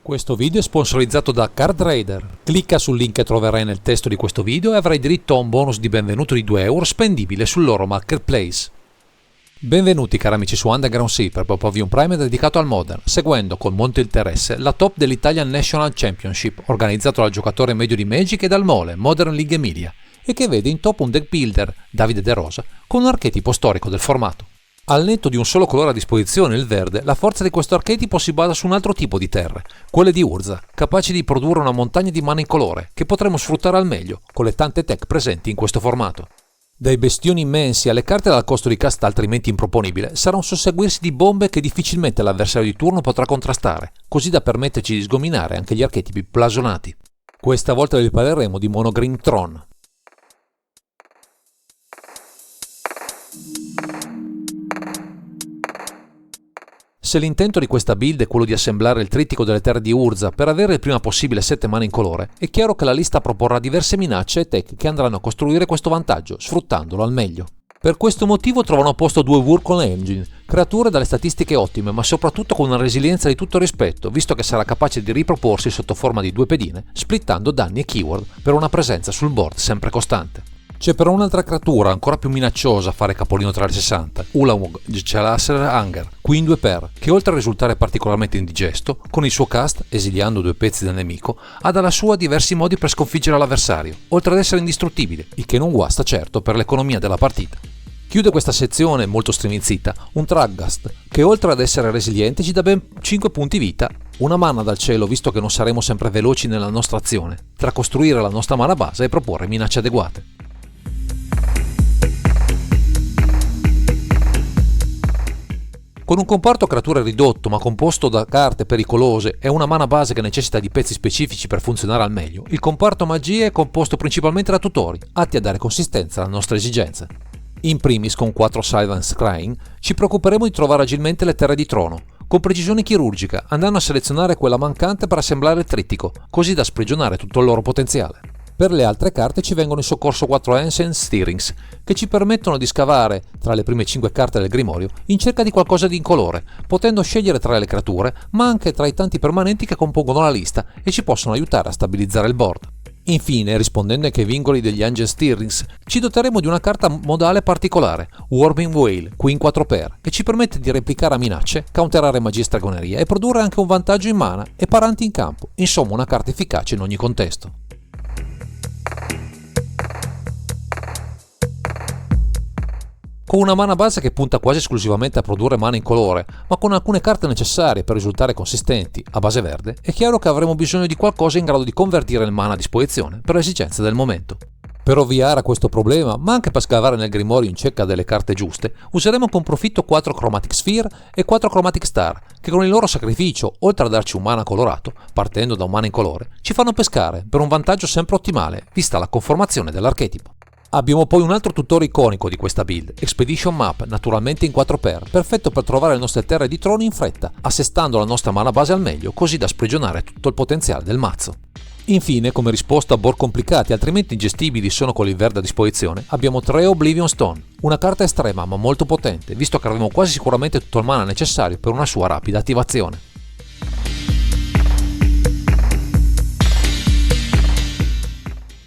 Questo video è sponsorizzato da Card Raider. Clicca sul link che troverai nel testo di questo video e avrai diritto a un bonus di benvenuto di 2 euro spendibile sul loro marketplace. Benvenuti cari amici su Underground Sea per Popovium Prime dedicato al Modern, seguendo con molto interesse la top dell'Italian National Championship organizzato dal giocatore medio di Magic e dal Mole, Modern League Emilia, e che vede in top un deck builder, Davide De Rosa, con un archetipo storico del formato. Al netto di un solo colore a disposizione, il verde, la forza di questo archetipo si basa su un altro tipo di terre, quelle di Urza, capaci di produrre una montagna di mana incolore, che potremo sfruttare al meglio, con le tante tech presenti in questo formato. Dai bestioni immensi alle carte dal costo di casta altrimenti improponibile, sarà un susseguirsi di bombe che difficilmente l'avversario di turno potrà contrastare, così da permetterci di sgominare anche gli archetipi più blasonati. Questa volta vi parleremo di Mono Green Tron. Se l'intento di questa build è quello di assemblare il trittico delle terre di Urza per avere il prima possibile 7 mana incolore, è chiaro che la lista proporrà diverse minacce e tech che andranno a costruire questo vantaggio, sfruttandolo al meglio. Per questo motivo trovano a posto 2 Wurmcoil Engine, creature dalle statistiche ottime ma soprattutto con una resilienza di tutto rispetto, visto che sarà capace di riproporsi sotto forma di 2 pedine, splittando danni e keyword per una presenza sul board sempre costante. C'è però un'altra creatura ancora più minacciosa a fare capolino tra le 60, Ulamog Gelasser Hunger, qui in 2x, che oltre a risultare particolarmente indigesto, con il suo cast, esiliando 2 pezzi del nemico, ha dalla sua diversi modi per sconfiggere l'avversario, oltre ad essere indistruttibile, il che non guasta certo per l'economia della partita. Chiude questa sezione molto striminzita un Thragast, che oltre ad essere resiliente ci dà ben 5 punti vita, una mana dal cielo visto che non saremo sempre veloci nella nostra azione, tra costruire la nostra mana base e proporre minacce adeguate. Con un comparto creature ridotto ma composto da carte pericolose e una mana base che necessita di pezzi specifici per funzionare al meglio, il comparto magie è composto principalmente da tutori, atti a dare consistenza alle nostre esigenze. In primis, con 4 Silence Crying, ci preoccuperemo di trovare agilmente le terre di trono, con precisione chirurgica, andando a selezionare quella mancante per assemblare il trittico, così da sprigionare tutto il loro potenziale. Per le altre carte ci vengono in soccorso 4 Ancient Stirrings, che ci permettono di scavare tra le prime 5 carte del grimorio in cerca di qualcosa di incolore, potendo scegliere tra le creature, ma anche tra i tanti permanenti che compongono la lista e ci possono aiutare a stabilizzare il board. Infine, rispondendo ai vincoli degli Ancient Stirrings, ci doteremo di una carta modale particolare, Warming Whale, qui in 4x, che ci permette di replicare a minacce, counterare magie e stregoneria e produrre anche un vantaggio in mana e paranti in campo, insomma una carta efficace in ogni contesto. Con una mana base che punta quasi esclusivamente a produrre mana incolore, ma con alcune carte necessarie per risultare consistenti, a base verde, è chiaro che avremo bisogno di qualcosa in grado di convertire il mana a disposizione per le esigenze del momento. Per ovviare a questo problema, ma anche per scavare nel grimorio in cerca delle carte giuste, useremo con profitto 4 Chromatic Sphere e 4 Chromatic Star, che con il loro sacrificio, oltre a darci un mana colorato, partendo da un mana incolore, ci fanno pescare per un vantaggio sempre ottimale, vista la conformazione dell'archetipo. Abbiamo poi un altro tutore iconico di questa build, Expedition Map, naturalmente in 4x, perfetto per trovare le nostre terre di trono in fretta, assestando la nostra mana base al meglio, così da sprigionare tutto il potenziale del mazzo. Infine, come risposta a board complicati altrimenti ingestibili sono con il verde a disposizione, abbiamo 3 Oblivion Stone, una carta estrema ma molto potente, visto che avremo quasi sicuramente tutto il mana necessario per una sua rapida attivazione.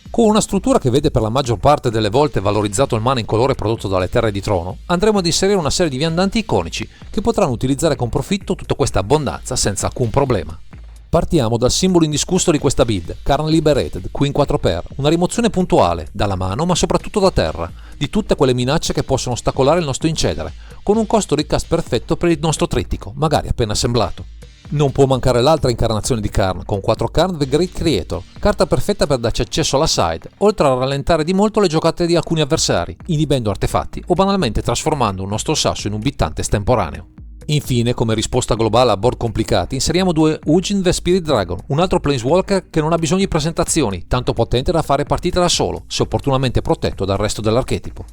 Con una struttura che vede per la maggior parte delle volte valorizzato il mana incolore prodotto dalle terre di trono, andremo ad inserire una serie di viandanti iconici che potranno utilizzare con profitto tutta questa abbondanza senza alcun problema. Partiamo dal simbolo indiscusso di questa build, Karn Liberated, qui in 4x, una rimozione puntuale, dalla mano ma soprattutto da terra, di tutte quelle minacce che possono ostacolare il nostro incedere, con un costo di cast perfetto per il nostro trittico, magari appena assemblato. Non può mancare l'altra incarnazione di Karn, con 4 Karn The Great Creator, carta perfetta per darci accesso alla side, oltre a rallentare di molto le giocate di alcuni avversari, inibendo artefatti o banalmente trasformando un nostro sasso in un bittante estemporaneo. Infine, come risposta globale a board complicati, inseriamo 2 Ugin the Spirit Dragon, un altro Planeswalker che non ha bisogno di presentazioni, tanto potente da fare partita da solo, se opportunamente protetto dal resto dell'archetipo.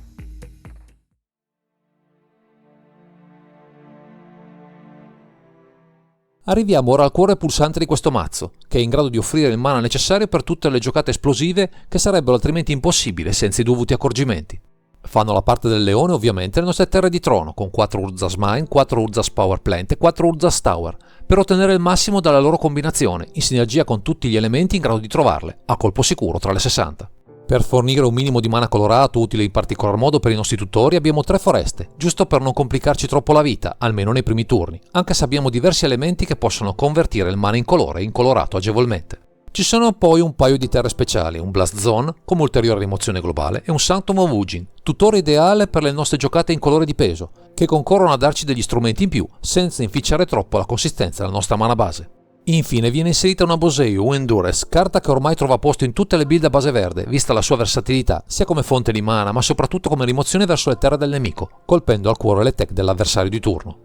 Arriviamo ora al cuore pulsante di questo mazzo, che è in grado di offrire il mana necessario per tutte le giocate esplosive che sarebbero altrimenti impossibili senza i dovuti accorgimenti. Fanno la parte del leone ovviamente le nostre terre di trono, con 4 Urza's Mine, 4 Urza's Power Plant e 4 Urza's Tower, per ottenere il massimo dalla loro combinazione, in sinergia con tutti gli elementi in grado di trovarle, a colpo sicuro tra le 60. Per fornire un minimo di mana colorato utile in particolar modo per i nostri tutori abbiamo 3 foreste, giusto per non complicarci troppo la vita, almeno nei primi turni, anche se abbiamo diversi elementi che possono convertire il mana in colore e in colorato agevolmente. Ci sono poi un paio di terre speciali, un Blast Zone come ulteriore rimozione globale e un Sanctum of Ugin, tutore ideale per le nostre giocate in colore di peso, che concorrono a darci degli strumenti in più, senza inficiare troppo la consistenza della nostra mana base. Infine viene inserita una Boseiu o Endurance, carta che ormai trova posto in tutte le build a base verde, vista la sua versatilità, sia come fonte di mana ma soprattutto come rimozione verso le terre del nemico, colpendo al cuore le tech dell'avversario di turno.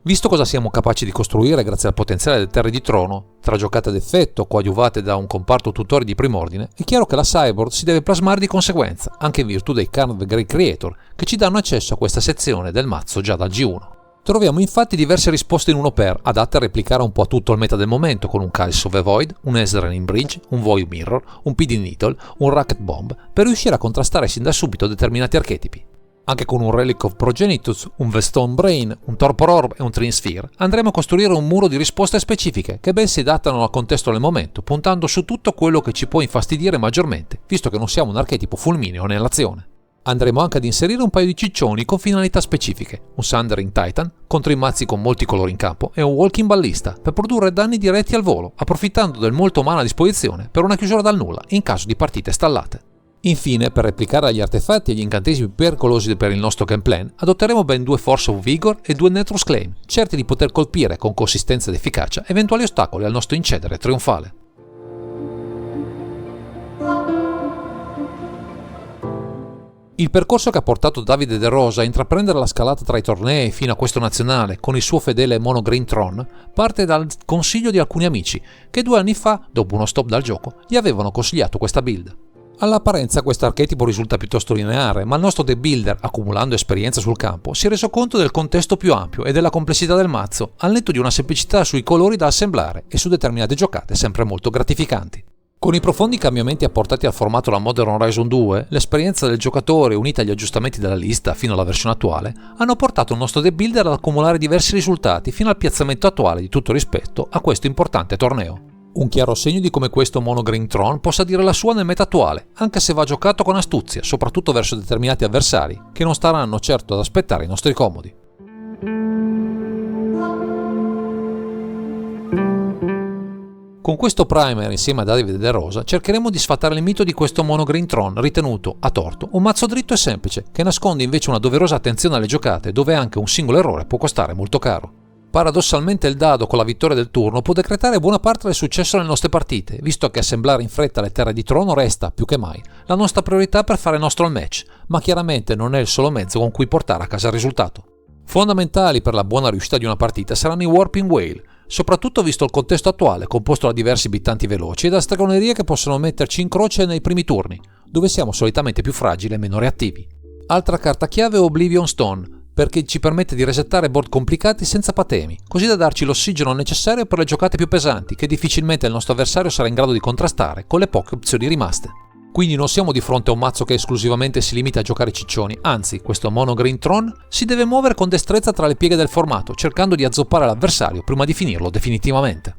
Visto cosa siamo capaci di costruire grazie al potenziale delle terre di trono, tra giocate ad effetto coadiuvate da un comparto tutore di prim'ordine, è chiaro che la sideboard si deve plasmare di conseguenza, anche in virtù dei Karn of the Great Creator, che ci danno accesso a questa sezione del mazzo già dal G1. Troviamo infatti diverse risposte in 1x, adatte a replicare un po' tutto il meta del momento, con un Calice of the Void, un Ezreal in Bridge, un Void Mirror, un PD Needle, un Rocket Bomb, per riuscire a contrastare sin da subito determinati archetipi. Anche con un Relic of Progenitus, un Vestone Brain, un Torpor Orb e un Twin Sphere andremo a costruire un muro di risposte specifiche che ben si adattano al contesto del momento, puntando su tutto quello che ci può infastidire maggiormente, visto che non siamo un archetipo fulmineo nell'azione. Andremo anche ad inserire un paio di ciccioni con finalità specifiche, un Sundering Titan contro i mazzi con molti colori in campo e un Walking Ballista per produrre danni diretti al volo, approfittando del molto mana a disposizione per una chiusura dal nulla in caso di partite stallate. Infine, per replicare gli artefatti e gli incantesimi pericolosi per il nostro game plan, adotteremo ben 2 Force of Vigor e 2 Netrus Claim, certi di poter colpire con consistenza ed efficacia eventuali ostacoli al nostro incedere trionfale. Il percorso che ha portato Davide De Rosa a intraprendere la scalata tra i tornei fino a questo nazionale con il suo fedele Mono Green Tron parte dal consiglio di alcuni amici che 2 anni fa, dopo uno stop dal gioco, gli avevano consigliato questa build. All'apparenza questo archetipo risulta piuttosto lineare, ma il nostro deck builder, accumulando esperienza sul campo, si è reso conto del contesto più ampio e della complessità del mazzo, al netto di una semplicità sui colori da assemblare e su determinate giocate sempre molto gratificanti. Con i profondi cambiamenti apportati al formato da Modern Horizon 2, l'esperienza del giocatore unita agli aggiustamenti della lista fino alla versione attuale hanno portato il nostro deck builder ad accumulare diversi risultati fino al piazzamento attuale di tutto rispetto a questo importante torneo. Un chiaro segno di come questo Mono Green Tron possa dire la sua nel meta attuale, anche se va giocato con astuzia, soprattutto verso determinati avversari, che non staranno certo ad aspettare i nostri comodi. Con questo primer, insieme a Davide De Rosa, cercheremo di sfatare il mito di questo Mono Green Tron ritenuto, a torto, un mazzo dritto e semplice, che nasconde invece una doverosa attenzione alle giocate, dove anche un singolo errore può costare molto caro. Paradossalmente il dado con la vittoria del turno può decretare buona parte del successo nelle nostre partite, visto che assemblare in fretta le terre di trono resta, più che mai, la nostra priorità per fare nostro il match, ma chiaramente non è il solo mezzo con cui portare a casa il risultato. Fondamentali per la buona riuscita di una partita saranno i Warping Whale, soprattutto visto il contesto attuale, composto da diversi bittanti veloci e da stregonerie che possono metterci in croce nei primi turni, dove siamo solitamente più fragili e meno reattivi. Altra carta chiave è Oblivion Stone, perché ci permette di resettare board complicati senza patemi, così da darci l'ossigeno necessario per le giocate più pesanti che difficilmente il nostro avversario sarà in grado di contrastare con le poche opzioni rimaste. Quindi non siamo di fronte a un mazzo che esclusivamente si limita a giocare ciccioni, anzi questo Mono Green Tron si deve muovere con destrezza tra le pieghe del formato, cercando di azzoppare l'avversario prima di finirlo definitivamente.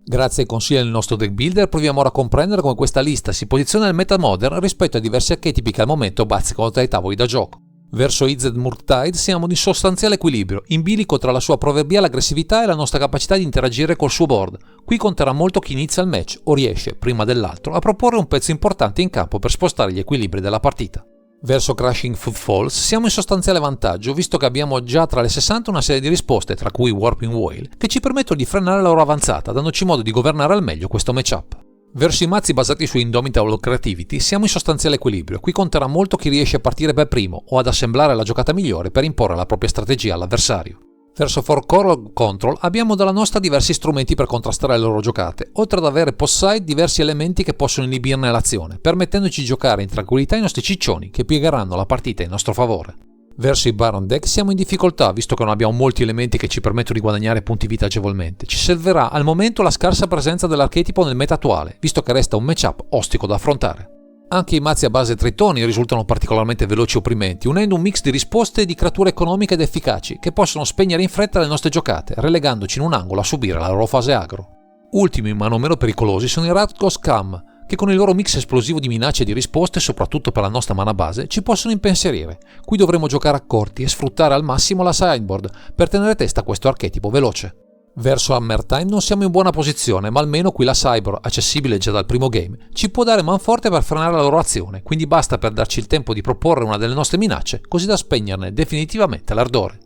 Grazie ai consigli del nostro deck builder proviamo ora a comprendere come questa lista si posiziona nel meta modern rispetto ai diversi archetipi che al momento bazzicano tra i tavoli da gioco. Verso Izzet Murktide siamo di sostanziale equilibrio, in bilico tra la sua proverbiale aggressività e la nostra capacità di interagire col suo board. Qui conterà molto chi inizia il match o riesce, prima dell'altro, a proporre un pezzo importante in campo per spostare gli equilibri della partita. Verso Crashing Footfalls siamo in sostanziale vantaggio, visto che abbiamo già tra le 60 una serie di risposte, tra cui Warping Whale, che ci permettono di frenare la loro avanzata, dandoci modo di governare al meglio questo matchup. Verso i mazzi basati su Indomitable Creativity siamo in sostanziale equilibrio, qui conterà molto chi riesce a partire per primo o ad assemblare la giocata migliore per imporre la propria strategia all'avversario. Verso For Coral Control abbiamo dalla nostra diversi strumenti per contrastare le loro giocate, oltre ad avere post-side diversi elementi che possono inibirne l'azione, permettendoci di giocare in tranquillità i nostri ciccioni che piegheranno la partita in nostro favore. Verso i Baron deck siamo in difficoltà, visto che non abbiamo molti elementi che ci permettono di guadagnare punti vita agevolmente. Ci servirà al momento la scarsa presenza dell'archetipo nel meta attuale, visto che resta un matchup ostico da affrontare. Anche i mazzi a base tritoni risultano particolarmente veloci e opprimenti, unendo un mix di risposte e di creature economiche ed efficaci, che possono spegnere in fretta le nostre giocate, relegandoci in un angolo a subire la loro fase agro. Ultimi, ma non meno pericolosi, sono i Rakdos Cam, che con il loro mix esplosivo di minacce e di risposte, soprattutto per la nostra mana base, ci possono impensierire. Qui dovremo giocare accorti e sfruttare al massimo la sideboard per tenere testa a questo archetipo veloce. Verso Hammer Time non siamo in buona posizione, ma almeno qui la Cyborg, accessibile già dal primo game, ci può dare manforte per frenare la loro azione, quindi basta per darci il tempo di proporre una delle nostre minacce, così da spegnerne definitivamente l'ardore.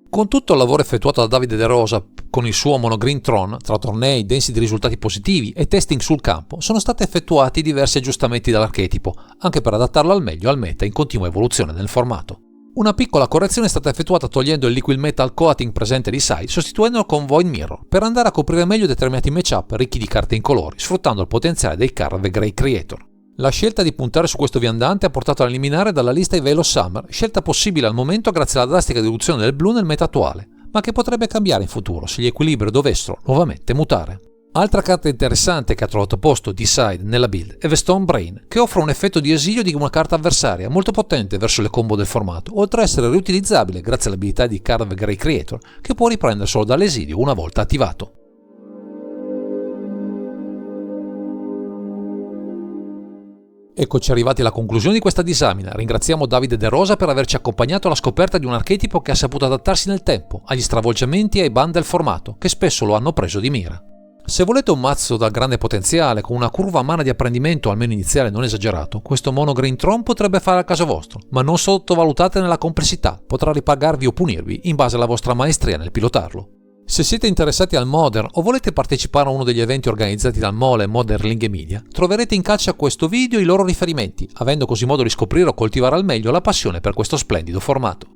Con tutto il lavoro effettuato da Davide De Rosa con il suo Monogreen Tron, tra tornei densi di risultati positivi e testing sul campo, sono stati effettuati diversi aggiustamenti dall'archetipo, anche per adattarlo al meglio al meta in continua evoluzione nel formato. Una piccola correzione è stata effettuata togliendo il Liquid Metal Coating presente di side, sostituendolo con Void Mirror, per andare a coprire meglio determinati matchup ricchi di carte incolori, sfruttando il potenziale dei Carve Grey Creator. La scelta di puntare su questo viandante ha portato a eliminare dalla lista i Veil Summer, scelta possibile al momento grazie alla drastica riduzione del blu nel meta attuale, ma che potrebbe cambiare in futuro se gli equilibri dovessero nuovamente mutare. Altra carta interessante che ha trovato posto di side nella build è The Stone Brain, che offre un effetto di esilio di una carta avversaria molto potente verso le combo del formato, oltre a essere riutilizzabile grazie all'abilità di Carve Grey Creator, che può riprenderselo dall'esilio una volta attivato. Eccoci arrivati alla conclusione di questa disamina. Ringraziamo Davide De Rosa per averci accompagnato alla scoperta di un archetipo che ha saputo adattarsi nel tempo, agli stravolgimenti e ai ban del formato, che spesso lo hanno preso di mira. Se volete un mazzo dal grande potenziale, con una curva mana di apprendimento almeno iniziale non esagerato, questo Monogreen Tron potrebbe fare al caso vostro, ma non sottovalutate nella complessità, potrà ripagarvi o punirvi in base alla vostra maestria nel pilotarlo. Se siete interessati al Modern o volete partecipare a uno degli eventi organizzati dal Mole Modern Linghe Media, troverete in calce a questo video i loro riferimenti, avendo così modo di scoprire o coltivare al meglio la passione per questo splendido formato.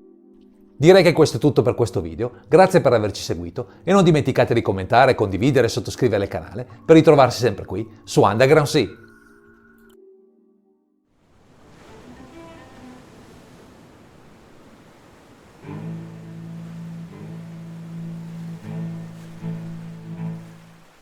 Direi che questo è tutto per questo video, grazie per averci seguito e non dimenticate di commentare, condividere e sottoscrivere il canale per ritrovarsi sempre qui su Underground Sea.